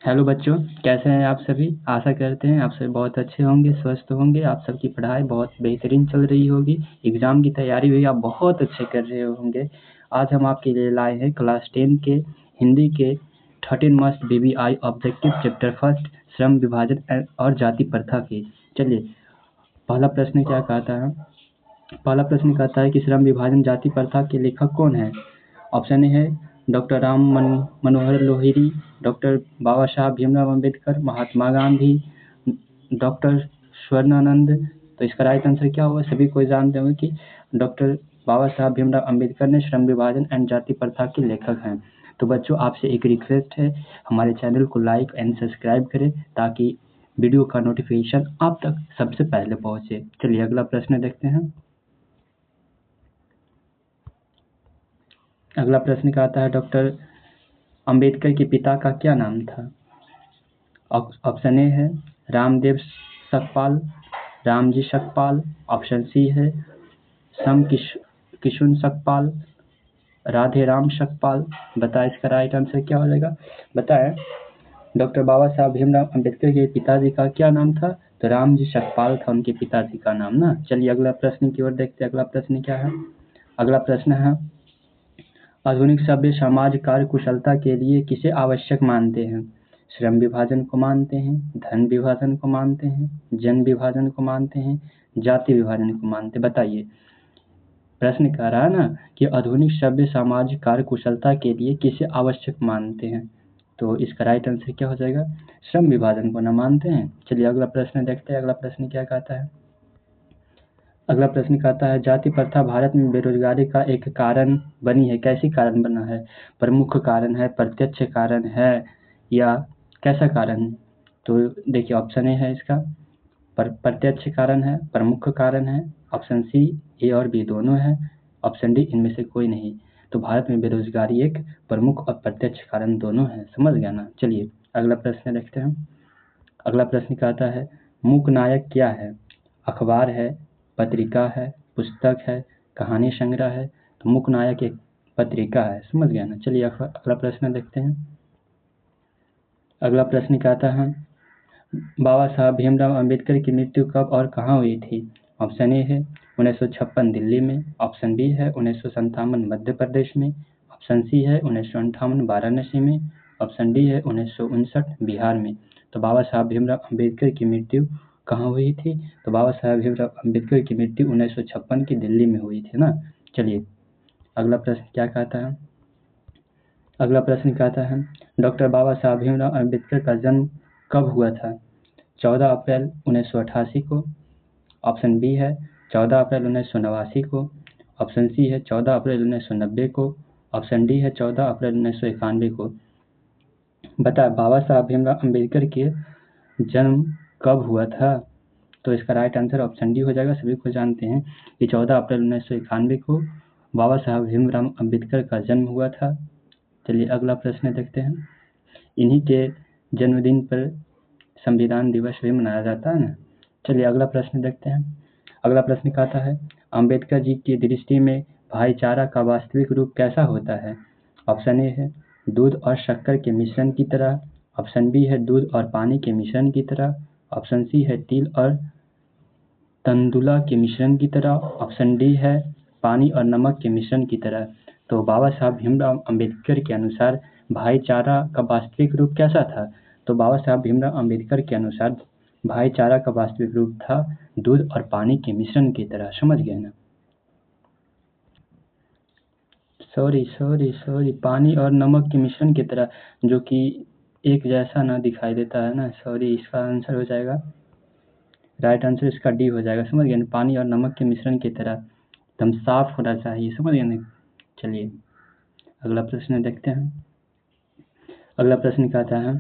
Hello बच्चों, कैसे हैं आप सभी। आशा करते हैं आप सभी बहुत अच्छे होंगे, स्वस्थ होंगे। आप सबकी पढ़ाई बहुत बेहतरीन चल रही होगी। एग्ज़ाम की तैयारी भी आप बहुत अच्छे कर रहे होंगे। आज हम आपके लिए लाए हैं क्लास 10 के हिंदी के 13 must BBI objective chapter first श्रम विभाजन और जाति प्रथा की। चलिए, पहला प्रश्न क्या कहता है। पहला प्रश्न कहता है कि श्रम विभाजन जाति प्रथा के लेखक कौन है। ऑप्शन ए है डॉक्टर राम मनोहर लोहिरी, डॉक्टर बाबा साहब भीमराव अम्बेडकर, महात्मा गांधी, डॉक्टर स्वर्णानंद। तो इसका राइट आंसर क्या होगा। सभी कोई जानते होंगे कि डॉक्टर बाबा साहब भीमराव अम्बेडकर ने श्रम विभाजन एंड जाति प्रथा के लेखक हैं। तो बच्चों, आपसे एक रिक्वेस्ट है, हमारे चैनल को लाइक एंड सब्सक्राइब करें ताकि वीडियो का नोटिफिकेशन आप तक सबसे पहले पहुंचे। चलिए अगला प्रश्न देखते हैं। अगला प्रश्न का आता है, डॉक्टर अंबेडकर के पिता का क्या नाम था। ऑप्शन ए है रामदेव सकपाल, रामजी सकपाल। ऑप्शन सी है सम किशुन सकपाल, राधे राम सकपाल। बताएं इसका राइट आंसर क्या हो जाएगा। बताएं डॉक्टर बाबा साहब भीमराव अम्बेडकर के पिताजी का क्या नाम था। तो रामजी सकपाल था उनके पिताजी का नाम ना। चलिए अगला प्रश्न की ओर देखते हैं। अगला प्रश्न क्या है। अगला प्रश्न है, आधुनिक सभ्य समाज कार्य कुशलता के लिए किसे आवश्यक मानते हैं। श्रम विभाजन को मानते हैं, धन विभाजन को मानते हैं, जन विभाजन को मानते हैं, जाति विभाजन को मानते। बताइए, प्रश्न कह रहा है ना कि आधुनिक सभ्य समाज कार्य कुशलता के लिए किसे आवश्यक मानते हैं। तो इसका राइट आंसर क्या हो जाएगा। श्रम विभाजन को न मानते हैं। चलिए अगला प्रश्न देखते हैं। अगला प्रश्न क्या कहता है। अगला प्रश्न कहता है, जाति प्रथा भारत में बेरोजगारी का एक कारण बनी है। कैसी कारण बना है। प्रमुख कारण है, प्रत्यक्ष कारण है, या कैसा कारण है। तो देखिए ऑप्शन ए है इसका, प्रत्यक्ष कारण है, प्रमुख कारण है। ऑप्शन सी ए और बी दोनों है। ऑप्शन डी इनमें से कोई नहीं। तो भारत में बेरोजगारी एक प्रमुख और प्रत्यक्ष कारण दोनों है। समझ गया ना। चलिए अगला प्रश्न देखते हैं। अगला प्रश्न कहता है, मूक नायक क्या है। अखबार है, पत्रिका है, पुस्तक है, कहानी संग्रह है। तो मूक नायक एक पत्रिका है। समझ गया ना। चलिए अगला प्रश्न देखते हैं। अगला प्रश्न कहता है, बाबा साहब भीमराव अम्बेडकर की मृत्यु कब और कहाँ हुई थी। ऑप्शन ए है 1956 दिल्ली में। ऑप्शन बी है 1957 मध्य प्रदेश में। ऑप्शन सी है 1958 वाराणसी में। ऑप्शन डी है 1959 बिहार में। तो बाबा साहब भीमराव अम्बेडकर की मृत्यु कहाँ हुई थी। तो बाबा साहब भीमराव अम्बेडकर की मृत्यु 1956 की दिल्ली में हुई थी ना। चलिए अगला प्रश्न क्या कहता है। अगला प्रश्न कहता है, डॉक्टर बाबा साहब भीमराव अम्बेडकर का जन्म कब हुआ था। 14 अप्रैल 1988 को। ऑप्शन बी है 14 अप्रैल 1989 को। ऑप्शन सी है 14 अप्रैल 1990 को। ऑप्शन डी है 14 अप्रैल 1991 को। बता बाबा साहब भीमराव अम्बेडकर के जन्म कब हुआ था। तो इसका राइट आंसर ऑप्शन डी हो जाएगा। सभी को जानते हैं कि 14 अप्रैल 1991 को बाबा साहब भीमराव अम्बेडकर का जन्म हुआ था। चलिए अगला प्रश्न देखते हैं। इन्हीं के जन्मदिन पर संविधान दिवस भी मनाया जाता है ना। चलिए अगला प्रश्न देखते हैं। अगला प्रश्न कहता है, अंबेडकर जी की दृष्टि में भाईचारा का वास्तविक रूप कैसा होता है। ऑप्शन ए है दूध और शक्कर के मिश्रण की तरह। ऑप्शन बी है दूध और पानी के मिश्रण की तरह। ऑप्शन सी है तिल और तंदुला के मिश्रण की तरह। ऑप्शन डी है पानी और नमक के मिश्रण की तरह। तो बाबा साहब भीमराव अम्बेडकर के अनुसार भाईचारा का वास्तविक रूप कैसा था। तो बाबा साहब भीमराव अम्बेडकर के अनुसार भाईचारा का वास्तविक रूप था दूध और पानी के मिश्रण की तरह। समझ गए ना। सॉरी पानी और नमक के मिश्रण की तरह, जो कि एक जैसा ना दिखाई देता है ना। सॉरी, इसका आंसर हो जाएगा, राइट आंसर इसका डी हो जाएगा। समझ गए ना, पानी और नमक के मिश्रण की तरह एकदम साफ होना चाहिए। समझ गए ना। चलिए अगला प्रश्न देखते हैं। अगला प्रश्न कहता है,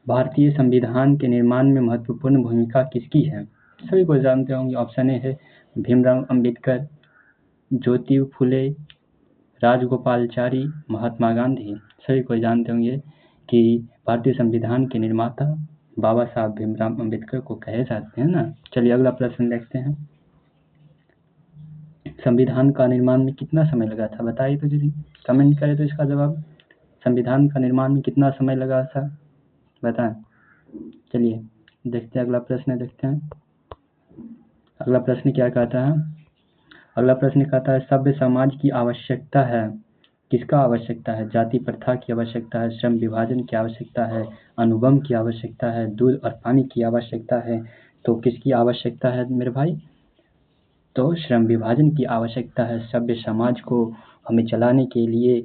भारतीय संविधान के निर्माण में महत्वपूर्ण भूमिका किसकी है। सभी को जानते होंगे। ऑप्शन ए है भीमराव अम्बेडकर, ज्योति फुले, राजगोपालचारी, महात्मा गांधी। सभी को जानते होंगे कि भारतीय संविधान के निर्माता बाबा साहब भीमराव अम्बेडकर को कहे जाते हैं ना। चलिए अगला प्रश्न देखते हैं। संविधान का निर्माण में कितना समय लगा था। बताइए तो जल्दी, कमेंट करें तो इसका जवाब। संविधान का निर्माण में कितना समय लगा था। बताएं। चलिए देखते हैं अगला प्रश्न, देखते हैं अगला प्रश्न क्या कहता है। अगला प्रश्न कहता है सभ्य समाज की आवश्यकता है। किसका आवश्यकता है? जाति प्रथा की आवश्यकता है, श्रम विभाजन की आवश्यकता है, अनुबंध की आवश्यकता है, दूध और पानी की आवश्यकता है। तो किसकी आवश्यकता है मेरे भाई? तो श्रम विभाजन की आवश्यकता है। सभ्य समाज को हमें चलाने के लिए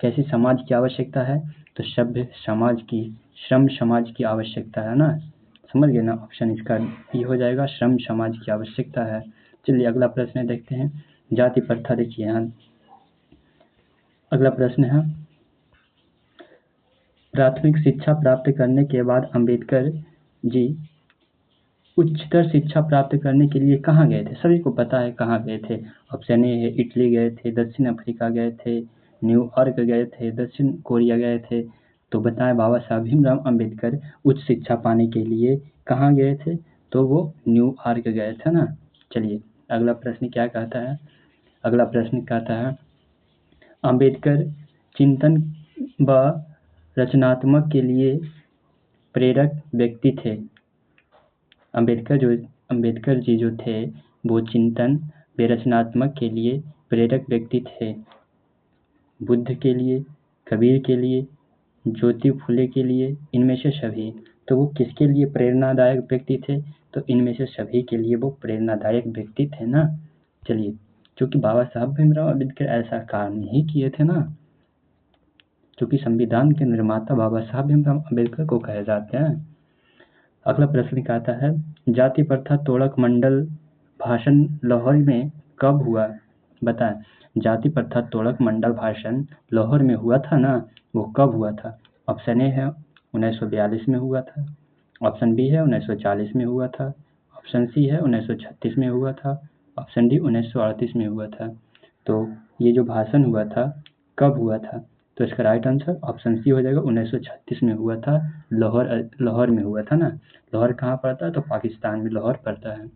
कैसे समाज की आवश्यकता है? तो सभ्य समाज की, श्रम समाज की आवश्यकता है ना, समझ गए ना। ऑप्शन इसका ये हो जाएगा, श्रम समाज की आवश्यकता है। चलिए अगला प्रश्न देखते हैं। जाति प्रथा देखिए यहाँ, अगला प्रश्न है प्राथमिक शिक्षा प्राप्त करने के बाद अंबेडकर जी उच्चतर शिक्षा प्राप्त करने के लिए कहाँ गए थे? सभी को पता है कहाँ गए थे। ऑप्शन ए है इटली गए थे, दक्षिण अफ्रीका गए थे, न्यूयॉर्क गए थे, दक्षिण कोरिया गए थे। तो बताएं बाबा साहब भीमराव अंबेडकर उच्च शिक्षा पाने के लिए कहाँ गए थे? तो वो न्यूयॉर्क गए थे ना। चलिए अगला प्रश्न क्या कहता है। अगला प्रश्न कहता है अंबेडकर चिंतन व रचनात्मक के लिए प्रेरक व्यक्ति थे। अंबेडकर जी जो थे वो चिंतन व रचनात्मक के लिए प्रेरक व्यक्ति थे। बुद्ध के लिए, कबीर के लिए, ज्योति फुले के लिए, इनमें से सभी। तो वो किसके लिए प्रेरणादायक व्यक्ति थे? तो इनमें से सभी के लिए वो प्रेरणादायक व्यक्ति थे ना। चलिए क्योंकि बाबा साहब भीमराव अम्बेडकर ऐसा काम ही किए थे ना, क्योंकि संविधान के निर्माता बाबा साहब भीमराव अम्बेडकर को कहे जाते हैं। अगला प्रश्न कहता है जाति प्रथा तोड़क मंडल भाषण लाहौर में कब हुआ? बताएं। जाति प्रथा तोड़क मंडल भाषण लाहौर में हुआ था ना, वो कब हुआ था? ऑप्शन ए है 1942 में हुआ था, ऑप्शन बी है 1940 में हुआ था, ऑप्शन सी है 1936 में हुआ था, ऑप्शन डी 1938 में हुआ था। तो ये जो भाषण हुआ था कब हुआ था? तो इसका राइट आंसर ऑप्शन सी हो जाएगा, 1936 में हुआ था। लाहौर में हुआ था ना। लाहौर कहाँ पड़ता है? तो पाकिस्तान में लाहौर पड़ता है।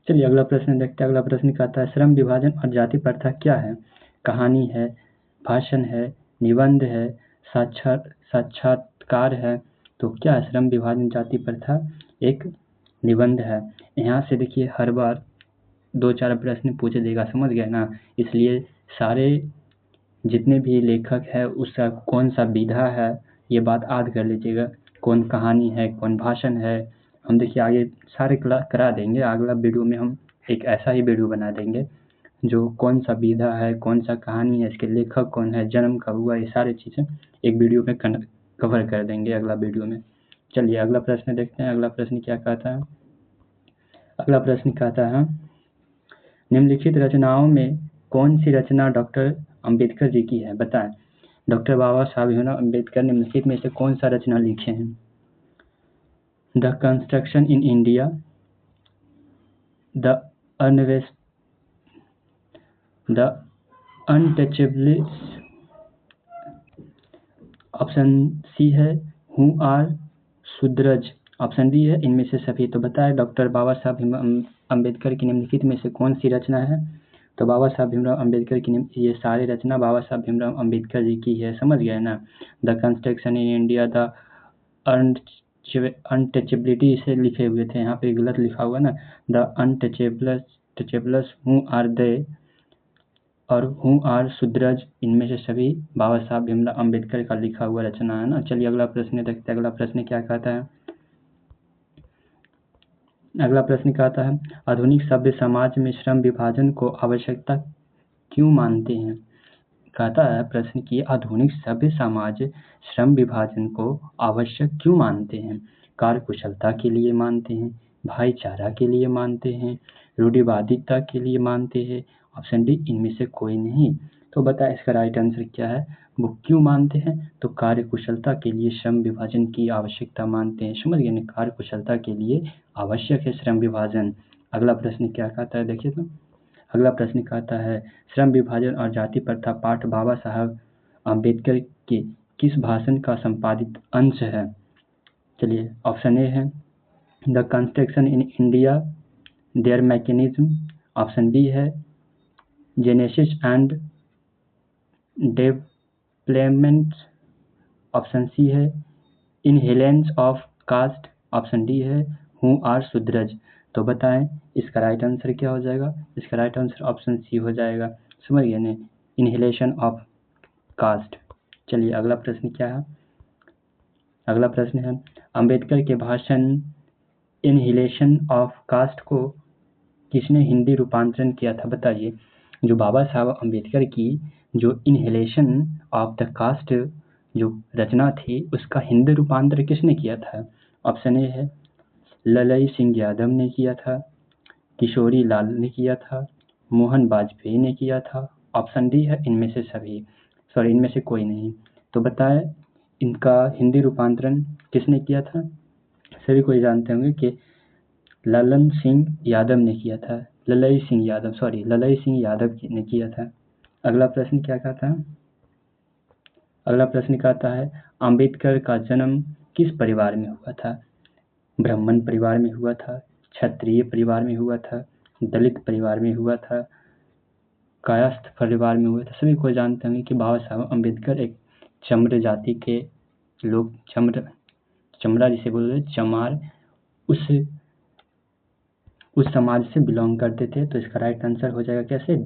चलिए अगला प्रश्न देखते हैं। अगला प्रश्न कहता है श्रम विभाजन और जाति प्रथा क्या है? कहानी है, भाषण है, निबंध है, साक्षात्कार है। तो क्या है श्रम विभाजन जाति प्रथा? एक निबंध है। यहाँ से देखिए हर बार 2-4 प्रश्न पूछे देगा, समझ गए ना। इसलिए सारे जितने भी लेखक है उसका कौन सा विधा है ये बात याद कर लीजिएगा। कौन कहानी है, कौन भाषण है, हम देखिए आगे सारे करा देंगे। अगला वीडियो में हम एक ऐसा ही वीडियो बना देंगे जो कौन सा विधा है, कौन सा कहानी है, इसके लेखक कौन है, जन्म कब हुआ, ये सारी चीज़ें एक वीडियो में कवर कर देंगे अगला वीडियो में। चलिए अगला प्रश्न देखते हैं। अगला प्रश्न क्या कहता है। अगला प्रश्न कहता है निम्नलिखित रचनाओं में कौन सी रचना डॉक्टर अंबेडकर जी की है? बताएं। डॉक्टर बाबा साहब भीमराव अम्बेडकर निम्नलिखित में से कौन सा रचना लिखे हैं? The construction in India, the untouchables, option C है who are Shudras, option D है इनमें से सभी। तो बताएं डॉक्टर बाबा साहब भीमराव अम्बेडकर की निम्नलिखित में से कौन सी रचना है? तो बाबा साहब भीमराव अम्बेडकर की ये सारी रचना बाबा साहब भीमराव अम्बेडकर जी की है, समझ गए ना। The construction in India, the untouchability से लिखे हुए थे, यहाँ पे गलत लिखा हुआ ना। The untouchables who are they और हु आर शूद्रज, इनमें से सभी बाबा साहब भीमराव अम्बेडकर का लिखा हुआ रचना है ना। चलिए अगला प्रश्न देखते हैं। अगला प्रश्न क्या कहता है। अगला प्रश्न कहता है आधुनिक सभ्य समाज में श्रम विभाजन को आवश्यकता क्यों मानते हैं? कहता है प्रश्न की आधुनिक सभ्य समाज श्रम विभाजन को आवश्यक क्यों मानते हैं? कार्य कुशलता के लिए मानते हैं, भाईचारा के लिए मानते हैं, रूढ़िवादिता के लिए मानते हैं, ऑप्शन डी इनमें से कोई नहीं। तो बताएं इसका राइट आंसर क्या है। वो क्यों मानते हैं? तो कार्य कुशलता के लिए श्रम विभाजन की आवश्यकता मानते हैं, समझ गए। कार्य कुशलता के लिए आवश्यक है श्रम विभाजन। अगला प्रश्न क्या कहता है देखिए। तो अगला प्रश्न कहता है श्रम विभाजन और जाति प्रथा पाठ बाबा साहब अम्बेडकर के किस भाषण का संपादित अंश है? चलिए ऑप्शन ए है the construction in India, their mechanism, option B है genesis and development, option C है inheritance of caste, option D है हु आर शूद्रज। तो बताएं इसका राइट आंसर क्या हो जाएगा? इसका राइट आंसर ऑप्शन सी हो जाएगा। समझ गए ना, इनहेलेशन ऑफ कास्ट। चलिए अगला प्रश्न क्या है? अगला प्रश्न है अंबेडकर के भाषण इनहेलेशन ऑफ कास्ट को किसने हिंदी रूपांतरण किया था? बताइए। जो बाबा साहब अंबेडकर की जो इनहेलेशन ऑफ द कास्ट जो रचना थी उसका हिंदी रूपांतरण किसने किया था? ऑप्शन ए है ललई सिंह यादव ने किया था, किशोरी लाल ने किया था, मोहन वाजपेयी ने किया था, ऑप्शन डी है इनमें से सभी, सॉरी इनमें से कोई नहीं। तो बताएं इनका हिंदी रूपांतरण किसने किया था? सभी कोई जानते होंगे कि ललन सिंह यादव ने किया था, ललई सिंह यादव ने किया था। अगला प्रश्न क्या कहता है? अगला प्रश्न कहता है अंबेडकर का जन्म किस परिवार में हुआ था? ब्राह्मण परिवार में हुआ था, क्षत्रिय परिवार में हुआ था, दलित परिवार में हुआ था, कायस्थ परिवार में हुआ था। सभी को जानते होंगे कि बाबा साहब अंबेडकर एक चम्र जाति के लोग, चमड़ा जिसे बोलते हैं चमार, उस समाज से बिलोंग करते थे। तो इसका राइट आंसर हो जाएगा कैसे?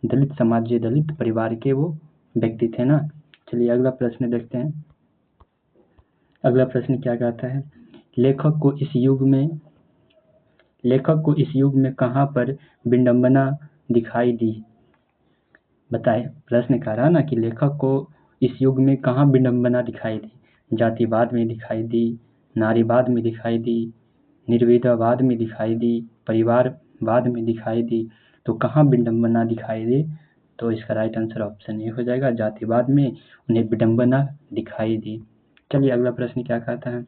दलित समाज, दलित परिवार के वो व्यक्ति थे ना। चलिए अगला प्रश्न देखते हैं। अगला प्रश्न क्या कहता है लेखक को इस युग में कहाँ पर विडंबना दिखाई दी? बताए, प्रश्न कह रहा ना कि लेखक को इस युग में कहाँ विडंबना दिखाई दी? जातिवाद में दिखाई दी, नारीवाद में दिखाई दी, निर्विवाद में दिखाई दी, परिवारवाद में दिखाई दी। तो कहाँ विडंबना दिखाई दी? तो इसका राइट आंसर ऑप्शन ए हो जाएगा, जातिवाद में उन्हें विडंबना दिखाई दी। चलिए अगला प्रश्न क्या कहता है?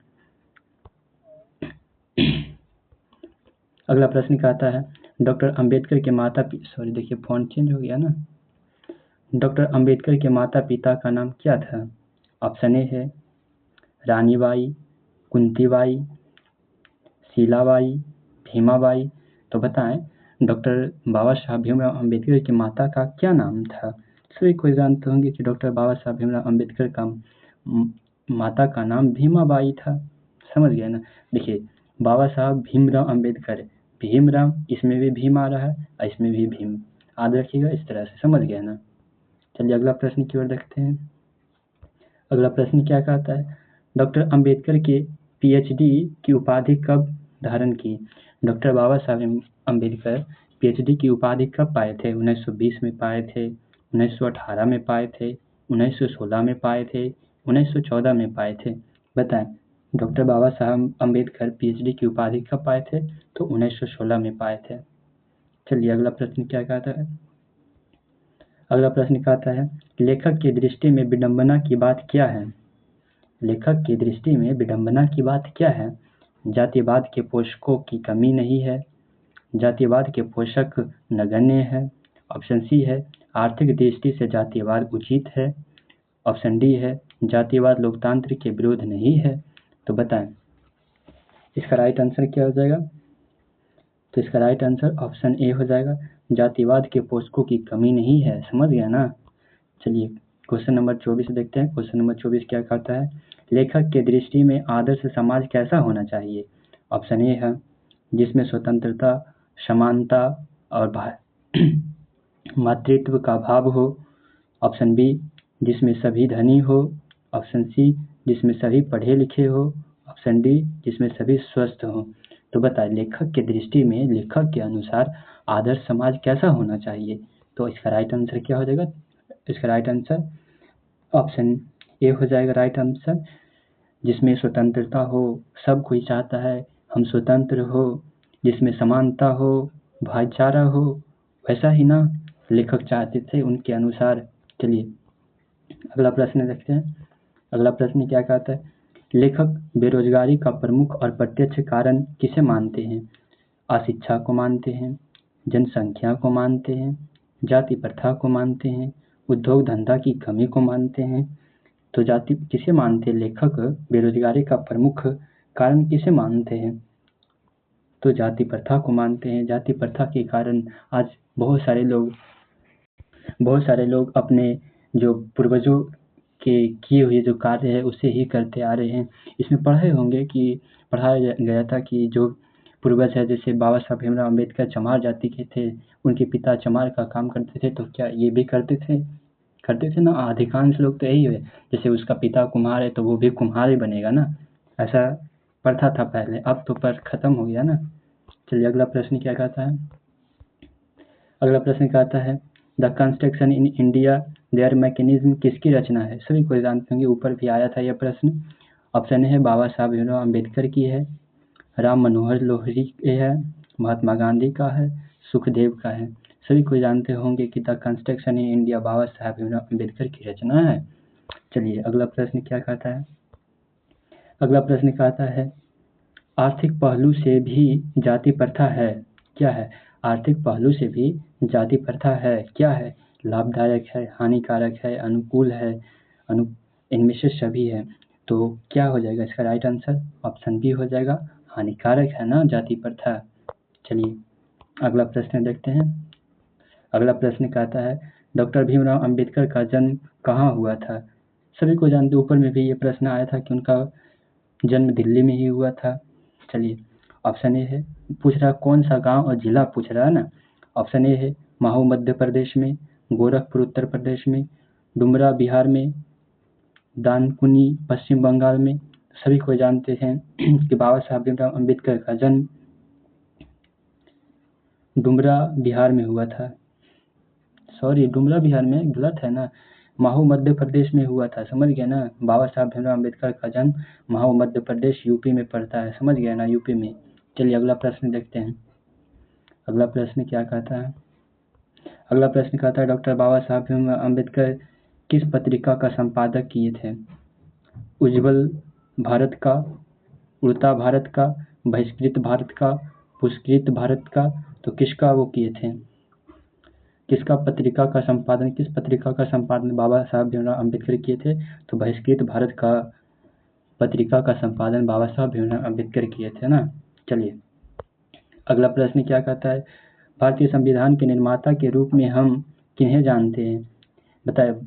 अगला प्रश्न कहता है डॉक्टर अंबेडकर के माता पिता, देखिए फॉन्ट चेंज हो गया ना। डॉक्टर अंबेडकर के माता पिता का नाम क्या था? ऑप्शन ए है रानीबाई, कुंतीबाई, शीलाबाई, भीमाबाई। तो बताएं डॉक्टर बाबा साहब भीमराव अंबेडकर की माता का क्या नाम था? सभी कोई जानते होंगे कि डॉक्टर बाबा साहब भीमराव अंबेडकर का माता का नाम भीमाबाई था। समझ गए ना। देखिए बाबा साहब भीमराव अंबेडकर, भीमराव इसमें भी भीम आ रहा है और इसमें भी भीम, याद रखिएगा इस तरह से। समझ गए ना। चलिए अगला प्रश्न की ओर देखते हैं। अगला प्रश्न क्या कहता है डॉक्टर अंबेडकर के पीएचडी की उपाधि कब धारण की? डॉक्टर बाबा साहब अंबेडकर पीएचडी की उपाधि कब पाए थे? 1920 में पाए थे, 1918 में पाए थे, 1916 में पाए थे, 1914 में पाए थे। बताएं डॉक्टर बाबा साहब अंबेडकर पीएचडी की उपाधि कब पाए थे? तो 1916 में पाए थे। चलिए अगला प्रश्न क्या कहता है? अगला प्रश्न कहता है लेखक की दृष्टि में विडंबना की बात क्या है? लेखक की दृष्टि में विडंबना की बात क्या है? जातिवाद के पोषकों की कमी नहीं है, जातिवाद के पोषक नगण्य है, ऑप्शन सी है आर्थिक दृष्टि से जातिवाद उचित है, ऑप्शन डी है जातिवाद लोकतंत्र के विरोध नहीं है। तो बताएं इसका राइट आंसर क्या हो जाएगा? तो इसका राइट आंसर ऑप्शन ए हो जाएगा, जातिवाद के पोषकों की कमी नहीं है। समझ गया ना। चलिए क्वेश्चन नंबर 24 देखते हैं। क्वेश्चन नंबर 24 क्या कहता है लेखक के दृष्टि में आदर्श समाज कैसा होना चाहिए? ऑप्शन ए है जिसमें स्वतंत्रता, समानता और मातृत्व का भाव हो, ऑप्शन बी जिसमें सभी धनी हो, ऑप्शन सी जिसमें सभी पढ़े लिखे हो, ऑप्शन डी जिसमें सभी स्वस्थ हो। तो बताए लेखक के दृष्टि में, लेखक के अनुसार आदर्श समाज कैसा होना चाहिए? तो इसका राइट आंसर क्या हो जाएगा? इसका राइट आंसर ऑप्शन ए हो जाएगा राइट आंसर, जिसमें स्वतंत्रता हो, सब कोई चाहता है हम स्वतंत्र हो, जिसमें समानता हो, भाईचारा हो, वैसा ही ना लेखक चाहते थे उनके अनुसार। चलिए अगला प्रश्न देखते हैं। अगला प्रश्न क्या कहता है लेखक बेरोजगारी का प्रमुख और प्रत्यक्ष कारण किसे मानते हैं? अशिक्षा को मानते हैं, जनसंख्या को मानते हैं, जाति प्रथा को मानते हैं, उद्योग धंधा की कमी को मानते हैं। तो जाति किसे मानते हैं? लेखक बेरोजगारी का प्रमुख कारण किसे मानते हैं? तो जाति प्रथा को मानते हैं। जाति प्रथा के कारण आज बहुत सारे लोग अपने जो पूर्वजों के किए हुए जो कार्य है उसे ही करते आ रहे हैं। इसमें पढ़े होंगे कि पढ़ाया गया था कि जो पूर्वज है जैसे बाबा साहब भीमराव अम्बेडकर चमार जाति के थे, उनके पिता चमार का काम करते थे, तो क्या ये भी करते थे ना। अधिकांश लोग तो यही है, जैसे उसका पिता कुम्हार है तो वो भी कुम्हार ही बनेगा ना, ऐसा प्रथा था पहले, अब तो पर खत्म हो गया ना। चलिए अगला प्रश्न क्या कहता है। अगला प्रश्न कहता है the construction in India their mechanism किसकी रचना है। सभी को जानते होंगे, ऊपर भी आया था यह प्रश्न। ऑप्शन है बाबा साहब भीमराव अम्बेडकर की है, राम मनोहर लोहिया की है, महात्मा गांधी का है, सुखदेव का है। सभी को जानते होंगे कि द कंस्ट्रक्शन इन इंडिया बाबा साहब भीमराव अम्बेडकर की रचना है। चलिए अगला प्रश्न क्या कहता है। अगला प्रश्न कहता है आर्थिक पहलू से भी जाति प्रथा है, क्या है। आर्थिक पहलू से भी जाति प्रथा है, क्या है। लाभदायक है, हानिकारक है, अनुकूल है, इनमें से सभी है। तो क्या हो जाएगा इसका राइट आंसर। ऑप्शन बी हो जाएगा, हानिकारक है ना जाति प्रथा। चलिए अगला प्रश्न देखते हैं। अगला प्रश्न कहता है डॉक्टर भीमराव अम्बेडकर का जन्म कहाँ हुआ था। सभी को जानते, ऊपर में भी ये प्रश्न आया था कि उनका जन्म दिल्ली में ही हुआ था। चलिए ऑप्शन ए है, पूछ रहा कौन सा गांव और जिला पूछ रहा है ना। ऑप्शन ए है महू मध्य प्रदेश में, गोरखपुर उत्तर प्रदेश में, डुमरा बिहार में, दानकुनी पश्चिम बंगाल में। सभी को जानते हैं कि बाबा साहब भीमराव अम्बेडकर का जन्म डुमरा बिहार में हुआ था। सॉरी, डुमरा बिहार में गलत है ना, महू मध्य प्रदेश में हुआ था, समझ गया ना। बाबा साहब भीमराव अम्बेडकर का जन्म महू मध्य प्रदेश यूपी में पड़ता है, समझ गया ना, यूपी में। चलिए अगला प्रश्न देखते हैं। अगला प्रश्न क्या कहता है। अगला प्रश्न कहता है डॉक्टर बाबा साहब भीमराव अम्बेडकर किस पत्रिका का संपादक किए थे। उज्ज्वल भारत का, उड़ता भारत का, बहिष्कृत भारत का, पुरस्कृत भारत का, तो किसका वो किए थे, किसका पत्रिका का संपादन, किस पत्रिका का संपादन बाबा साहब भीमराव अम्बेडकर किए थे। तो बहिष्कृत भारत का पत्रिका का संपादन बाबा साहब भीमराव अम्बेडकर किए थे ना। चलिए अगला प्रश्न क्या कहता है भारतीय संविधान के निर्माता के रूप में हम किन्हें जानते हैं। बताए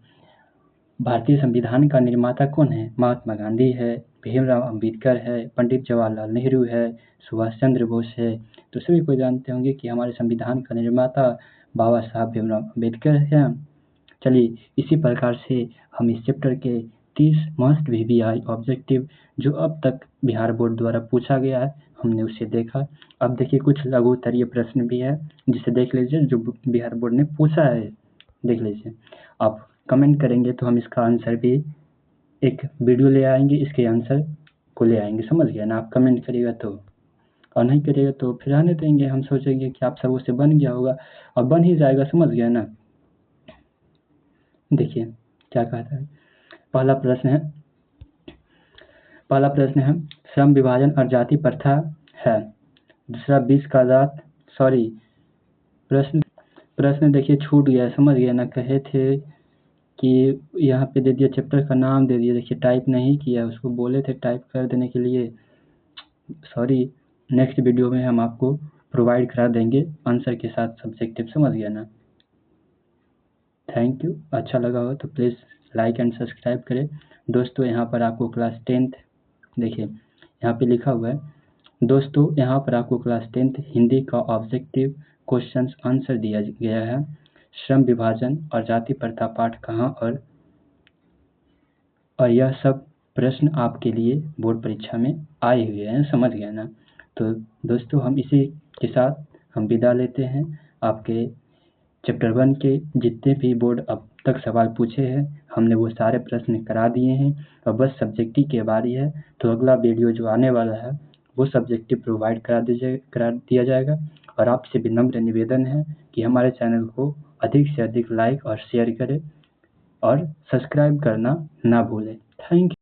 भारतीय संविधान का निर्माता कौन है। महात्मा गांधी है, भीमराव अम्बेडकर है, पंडित जवाहरलाल नेहरू है, सुभाष चंद्र बोस है। तो सभी को जानते होंगे कि हमारे संविधान का निर्माता बाबा साहब भीमराव अम्बेडकर हैं। चलिए इसी प्रकार से हम इस चैप्टर के 30 मस्ट वीवीआई ऑब्जेक्टिव जो अब तक बिहार बोर्ड द्वारा पूछा गया है हमने उसे देखा। अब देखिए कुछ लघु उत्तरीय प्रश्न भी है जिसे देख लीजिए, जो बिहार बोर्ड ने पूछा है, देख लीजिए। आप कमेंट करेंगे तो हम इसका आंसर भी एक वीडियो ले आएंगे, इसके आंसर को ले आएंगे, समझ गया ना। आप कमेंट करिएगा तो, और नहीं करिएगा तो फिर रहने देंगे। हम सोचेंगे कि आप सबों से बन गया होगा, और बन ही जाएगा, समझ गया ना। देखिए क्या कहता है। पहला प्रश्न है श्रम विभाजन और जाति प्रथा है। दूसरा 20 का जात, सॉरी प्रश्न देखिए छूट गया, समझ गया ना। कहे थे कि यहाँ पे दे दिया, चैप्टर का नाम दे दिया, देखिए टाइप नहीं किया, उसको बोले थे टाइप कर देने के लिए, सॉरी। नेक्स्ट वीडियो में हम आपको प्रोवाइड करा देंगे आंसर के साथ सब्जेक्टिव, समझ गया ना। Thank you. अच्छा लगा हो तो प्लीज़ लाइक एंड सब्सक्राइब करें। दोस्तों यहाँ पर आपको क्लास 10th, देखिए यहाँ पे लिखा हुआ है दोस्तों, यहाँ पर आपको क्लास 10th हिंदी का ऑब्जेक्टिव क्वेश्चंस आंसर दिया गया है। श्रम विभाजन और जाति प्रथा पाठ कहाँ और यह सब प्रश्न आपके लिए बोर्ड परीक्षा में आए हुए हैं, समझ गए ना। तो दोस्तों हम इसी के साथ हम विदा लेते हैं। आपके चैप्टर 1 के जितने भी बोर्ड अब तक सवाल पूछे हैं हमने वो सारे प्रश्न करा दिए हैं, और बस सब्जेक्टिव की बारी है। तो अगला वीडियो जो आने वाला है वो सब्जेक्टिव प्रोवाइड करा दिया जाएगा। और आपसे विनम्र निवेदन है कि हमारे चैनल को अधिक से अधिक लाइक और शेयर करें और सब्सक्राइब करना ना भूलें। Thank you.